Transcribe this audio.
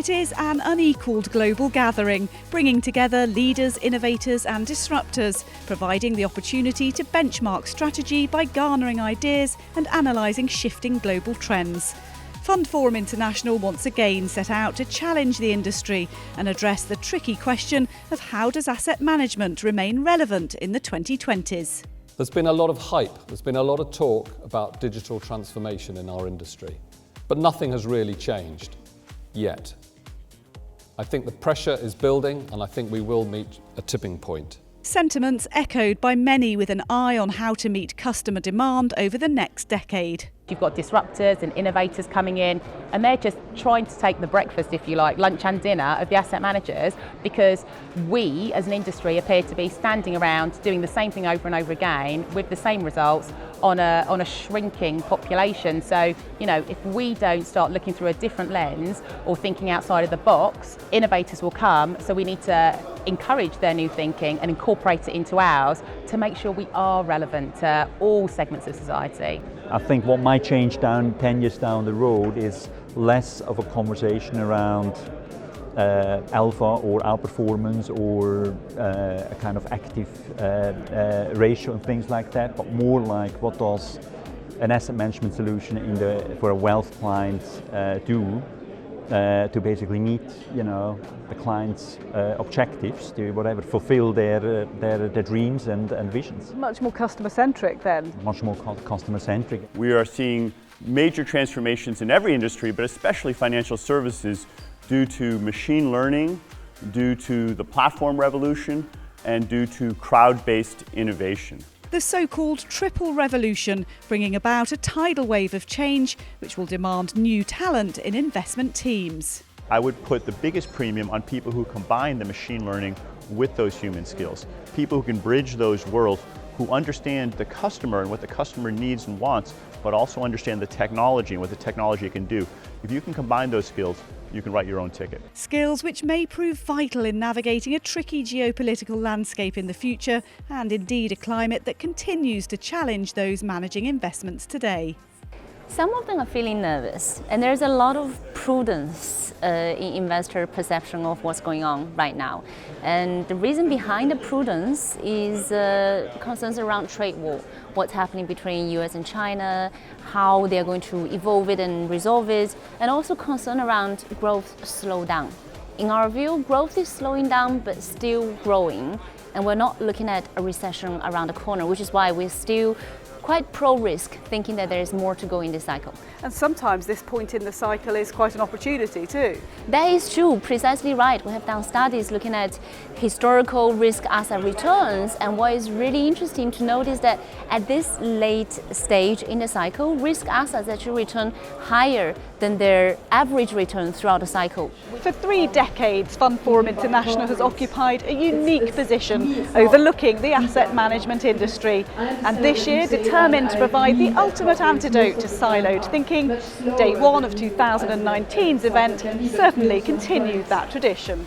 It is an unequalled global gathering, bringing together leaders, innovators and disruptors, providing the opportunity to benchmark strategy by garnering ideas and analysing shifting global trends. FundForum International once again set out to challenge the industry and address the tricky question of how does asset management remain relevant in the 2020s. There's been a lot of hype, there's been a lot of talk about digital transformation in our industry, but nothing has really changed yet. I think the pressure is building and I think we will meet a tipping point. Sentiments echoed by many with an eye on how to meet customer demand over the next decade. You've got disruptors and innovators coming in, and they're just trying to take the breakfast, if you like, lunch and dinner of the asset managers, because we as an industry appear to be standing around doing the same thing over and over again with the same results on a shrinking population. So, if we don't start looking through a different lens or thinking outside of the box, innovators will come. So we need to encourage their new thinking and incorporate it into ours to make sure we are relevant to all segments of society. I think what might change 10 years down the road is less of a conversation around alpha or outperformance or a kind of active ratio and things like that, but more like what does an asset management solution for a wealth client do to basically meet the client's objectives, to fulfill their dreams and visions. Much more customer centric then. Much more customer centric. We are seeing major transformations in every industry, but especially financial services, due to machine learning, due to the platform revolution, and due to crowd-based innovation. The so-called triple revolution, bringing about a tidal wave of change which will demand new talent in investment teams. I would put the biggest premium on people who combine the machine learning with those human skills. People who can bridge those worlds, who understand the customer and what the customer needs and wants, but also understand the technology and what the technology can do. If you can combine those skills, you can write your own ticket. Skills which may prove vital in navigating a tricky geopolitical landscape in the future, and indeed a climate that continues to challenge those managing investments today. Some of them are feeling nervous, and there's a lot of prudence in investor perception of what's going on right now. And the reason behind the prudence is concerns around trade war, what's happening between US and China, how they're going to evolve it and resolve it, and also concern around growth slowdown. In our view, growth is slowing down but still growing, and we're not looking at a recession around the corner, which is why we're still quite pro-risk, thinking that there is more to go in this cycle. And sometimes this point in the cycle is quite an opportunity too. That is true, precisely right. We have done studies looking at historical risk asset returns, and what is really interesting to note is that at this late stage in the cycle, risk assets actually return higher than their average return throughout the cycle. For 3 decades, FundForum International has occupied a unique position overlooking the asset management industry, and this year determined to provide the ultimate antidote to siloed thinking. Day one of 2019's event certainly continued that tradition.